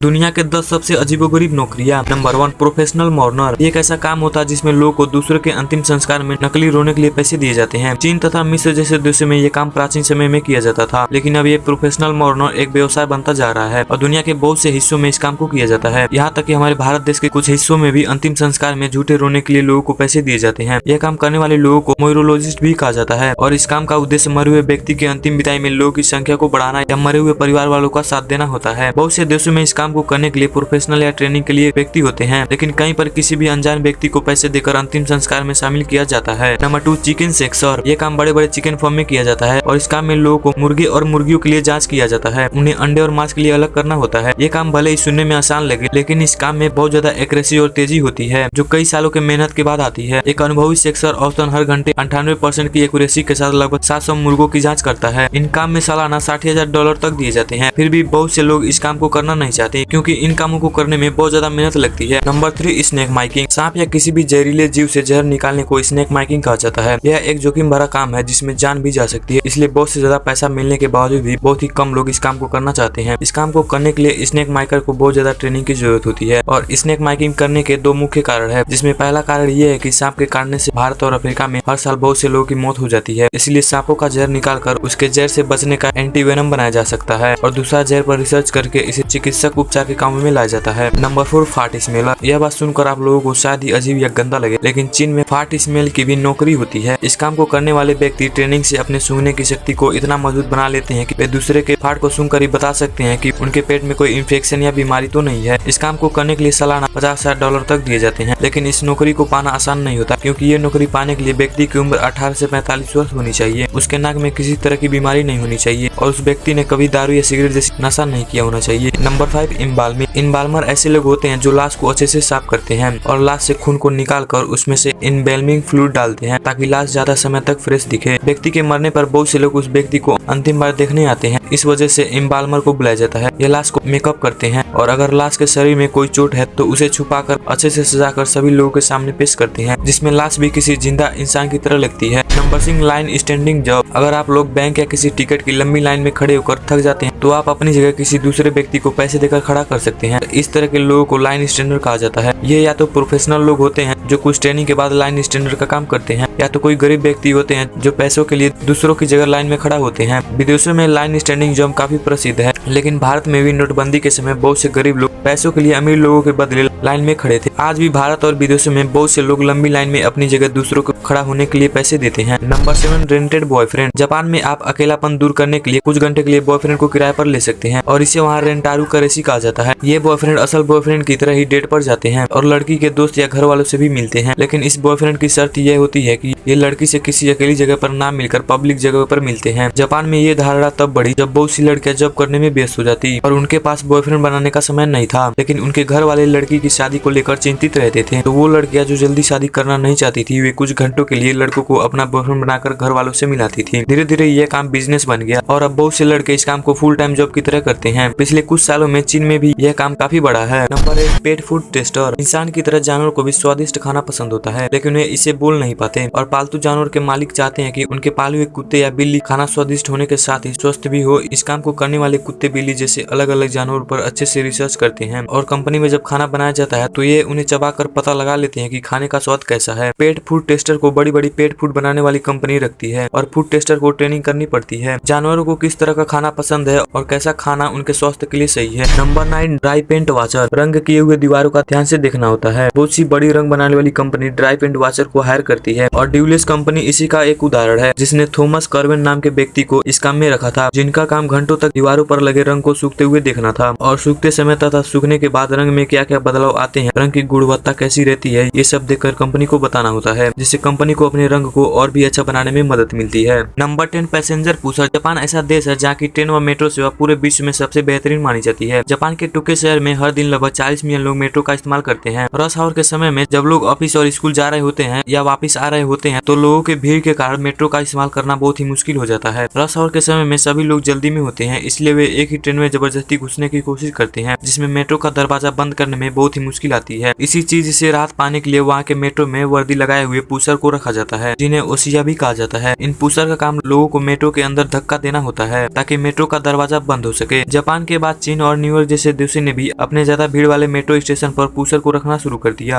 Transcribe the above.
दुनिया के 10 सबसे अजीबोगरीब नौकरियां। Number 1, professional mourner. एक ऐसा काम होता है जिसमें लोगों को दूसरों के अंतिम संस्कार में नकली रोने के लिए पैसे दिए जाते हैं। चीन तथा मिस्र जैसे देशों में ये काम प्राचीन समय में किया जाता था, लेकिन अब ये प्रोफेशनल मॉर्नर एक व्यवसाय बनता जा रहा है और दुनिया के बहुत से हिस्सों में इस काम को किया जाता है। यहाँ तक कि हमारे भारत देश के कुछ हिस्सों में भी अंतिम संस्कार में झूठे रोने के लिए लोगों को पैसे दिए जाते हैं। यह काम करने वाले लोगों को मोइरोलॉजिस्ट भी कहा जाता है और इस काम का उद्देश्य मरे हुए व्यक्ति के अंतिम विदाई में लोगों की संख्या को बढ़ाना या मरे हुए परिवार वालों का साथ देना होता है। बहुत से देशों में इस काम को करने के लिए प्रोफेशनल या ट्रेनिंग के लिए व्यक्ति होते हैं, लेकिन कहीं पर किसी भी अनजान व्यक्ति को पैसे देकर अंतिम संस्कार में शामिल किया जाता है। Number 2, chicken sexer. ये काम बड़े बड़े चिकन फार्म में किया जाता है और इस काम में लोगों को मुर्गे और मुर्गियों के लिए जांच किया जाता है। उन्हें अंडे और मांस के लिए अलग करना होता है। ये काम भले ही सुनने में आसान लगे, लेकिन इस काम में बहुत ज्यादा एक्यूरेसी और तेजी होती है जो कई सालों के मेहनत के बाद आती है। एक अनुभवी सेक्सर औसतन हर घंटे 98% की एक्यूरेसी के साथ लगभग 700 मुर्गों की जाँच करता है। इन काम में सालाना $60,000 तक दिए जाते हैं। फिर भी बहुत से लोग इस काम को करना नहीं चाहते क्योंकि इन कामों को करने में बहुत ज्यादा मेहनत लगती है। Number 3, snake miking. सांप या किसी भी जहरीले जीव से जहर निकालने को स्नेक माइकिंग कहा जाता है। यह एक जोखिम भरा काम है जिसमें जान भी जा सकती है, इसलिए बहुत से ज्यादा पैसा मिलने के बावजूद भी बहुत ही कम लोग इस काम को करना चाहते हैं। इस काम को करने के लिए स्नेक माइकर को बहुत ज्यादा ट्रेनिंग की जरूरत होती है और स्नेक माइकिंग करने के 2 मुख्य कारण है, जिसमें पहला कारण ये है कि सांप के काटने से भारत और अफ्रीका में हर साल बहुत से लोगों की मौत हो जाती है, इसलिए सांपों का जहर निकालकर उसके जहर से बचने का एंटीवेनम बनाया जा सकता है और दूसरा जहर पर रिसर्च करके इसे चिकित्सक उपचार के काम में लाया जाता है। Number 4, fart smeller. यह बात सुनकर आप लोगों को शायद ही अजीब या गंदा लगे, लेकिन चीन में फार्ट स्मेल की भी नौकरी होती है। इस काम को करने वाले व्यक्ति ट्रेनिंग से अपने सूंघने की शक्ति को इतना मजबूत बना लेते हैं कि वे दूसरे के फार्ट को सूंघकर ही बता सकते हैं कि उनके पेट में कोई इन्फेक्शन या बीमारी तो नहीं है। इस काम को करने के लिए सालाना $50,000 तक दिए जाते हैं, लेकिन इस नौकरी को पाना आसान नहीं होता क्योंकि ये नौकरी पाने के लिए व्यक्ति की उम्र 18 से 45 वर्ष होनी चाहिए, उसके नाक में किसी तरह की बीमारी नहीं होनी चाहिए और उस व्यक्ति ने कभी दारू या सिगरेट जैसी नशा नहीं किया होना चाहिए। नंबर 5, इम्बाल्मिंग। इम्बाल्मर ऐसे लोग होते हैं जो लाश को अच्छे से साफ करते हैं और लाश से खून को निकालकर उसमें से इम्बाल्मिंग फ्लूइड डालते हैं ताकि लाश ज्यादा समय तक फ्रेश दिखे। व्यक्ति के मरने पर बहुत से लोग उस व्यक्ति को अंतिम बार देखने आते हैं, इस वजह से इम्बाल्मर को बुलाया जाता है। ये लाश को मेकअप करते हैं और अगर लाश के शरीर में कोई चोट है तो उसे छुपाकर अच्छे से सजाकर सभी लोगों के सामने पेश करते हैं, जिसमें लाश भी किसी जिंदा इंसान की तरह लगती है। Number 6, line standing job. अगर आप लोग बैंक या किसी टिकट की लंबी लाइन में खड़े होकर थक जाते हैं तो आप अपनी जगह किसी दूसरे व्यक्ति को पैसे देकर खड़ा कर सकते हैं। इस तरह के लोगों को लाइन स्टैंडर कहा जाता है। ये या तो प्रोफेशनल लोग होते हैं जो कुछ ट्रेनिंग के बाद लाइन स्टैंडर का काम करते हैं, या तो कोई गरीब व्यक्ति होते हैं जो पैसों के लिए दूसरों की जगह लाइन में खड़ा होते हैं। विदेशों में लाइन स्टैंडिंग जॉब काफी प्रसिद्ध है, लेकिन भारत में भी नोटबंदी के समय बहुत से गरीब लोग पैसों के लिए अमीर लोगों के बदले लाइन में खड़े थे। आज भी भारत और विदेशों में बहुत से लोग लंबी लाइन में अपनी जगह दूसरों को खड़ा होने के लिए पैसे देते हैं। Number 7, rented boyfriend. जापान में आप अकेलापन दूर करने के लिए कुछ घंटे के लिए बॉयफ्रेंड को किराए पर ले सकते हैं और इसे वहाँ रेंटारू करेंसी कहा जाता है। ये बॉयफ्रेंड असल बॉयफ्रेंड की तरह ही डेट पर जाते हैं और लड़की के दोस्त या घर वालों से भी मिलते हैं, लेकिन इस बॉयफ्रेंड की शर्त यह होती है कि ये लड़की से किसी अकेली जगह पर ना मिलकर पब्लिक जगह पर मिलते हैं। जापान में ये धारणा तब बढ़ी जब बहुत सी लड़कियां जॉब करने में व्यस्त हो जाती और उनके पास बॉयफ्रेंड बनाने का समय नहीं था, लेकिन उनके घर वाले लड़की की शादी को लेकर चिंतित रहते थे। तो वो लड़कियां जो जल्दी शादी करना नहीं चाहती थी, वे कुछ घंटों के लिए लड़कों को अपना बॉयफ्रेंड बनाकर घर वालों से मिलाती थी। धीरे धीरे यह काम बिजनेस बन गया और अब बहुत से लड़के इस काम को फुल टाइम जॉब की तरह करते हैं। पिछले कुछ सालों में चीन में भी यह काम काफी बड़ा है। Number 8, pet food tester. इंसान की तरह जानवर को भी स्वादिष्ट खाना पसंद होता है, लेकिन वे इसे बोल नहीं पाते और पालतू जानवर के मालिक चाहते हैं कि उनके पाले हुए कुत्ते या बिल्ली खाना स्वादिष्ट होने के साथ ही स्वस्थ भी हो। इस काम को करने वाले कुत्ते बिल्ली जैसे अलग अलग जानवरों पर अच्छे से रिसर्च करते हैं और कंपनी में जब खाना बनाया जाता है तो ये उन्हें चबाकर पता लगा लेते हैं कि खाने का स्वाद कैसा है। पेट फूड टेस्टर को बड़ी बड़ी पेट फूड बनाने वाली कंपनी रखती है और फूड टेस्टर को ट्रेनिंग करनी पड़ती है जानवरों को किस तरह का खाना पसंद है और कैसा खाना उनके स्वास्थ्य के लिए सही है। Number 9, dry paint watcher. रंग किए हुए दीवारों का ध्यान से देखना होता है। बहुत सी बड़ी रंग बनाने वाली कंपनी ड्राई पेंट वॉचर को हायर करती है और ड्यूलेस कंपनी इसी का एक उदाहरण है, जिसने थॉमस कर्वेन नाम के व्यक्ति को इस काम में रखा था, जिनका काम घंटों तक दीवारों पर लगे रंग को सूखते हुए देखना था और सूखते समय तथा सूखने के बाद रंग में क्या क्या बदलाव आते हैं, रंग की गुणवत्ता कैसी रहती है, ये सब देखकर कंपनी को बताना होता है, जिससे कंपनी को अपने रंग को और भी अच्छा बनाने में मदद मिलती है। Number 10, passenger pusher. जापान ऐसा देश है जहाँ की ट्रेन व मेट्रो सेवा पूरे विश्व में सबसे बेहतरीन मानी जाती है। जापान के टोक्यो शहर में हर दिन लगभग 40 मिलियन लोग मेट्रो का इस्तेमाल करते हैं। रश आवर के समय में जब लोग ऑफिस और स्कूल जा रहे होते हैं या वापस आ रहे होते हैं तो लोगों के भीड़ के कारण मेट्रो का इस्तेमाल करना बहुत ही मुश्किल हो जाता है। रश आवर के समय में सभी लोग जल्दी में होते हैं, इसलिए वे एक ही ट्रेन में जबरदस्ती घुसने की कोशिश करते हैं, जिसमें मेट्रो का दरवाजा बंद करने में बहुत ही मुश्किल आती है। इसी चीज से राहत पाने के लिए वहाँ के मेट्रो में वर्दी लगाए हुए पुशर को रखा जाता है, जिन्हें ओशिया भी कहा जाता है। इन पुशर का काम लोगों को मेट्रो के अंदर धक्का देना होता है ताकि मेट्रो का दरवाजा बंद हो सके। जापान के बाद चीन और न्यूयॉर्क जैसे देशों ने भी अपने ज्यादा भीड़ वाले मेट्रो स्टेशन पर पुशर को रखना शुरू कर दिया।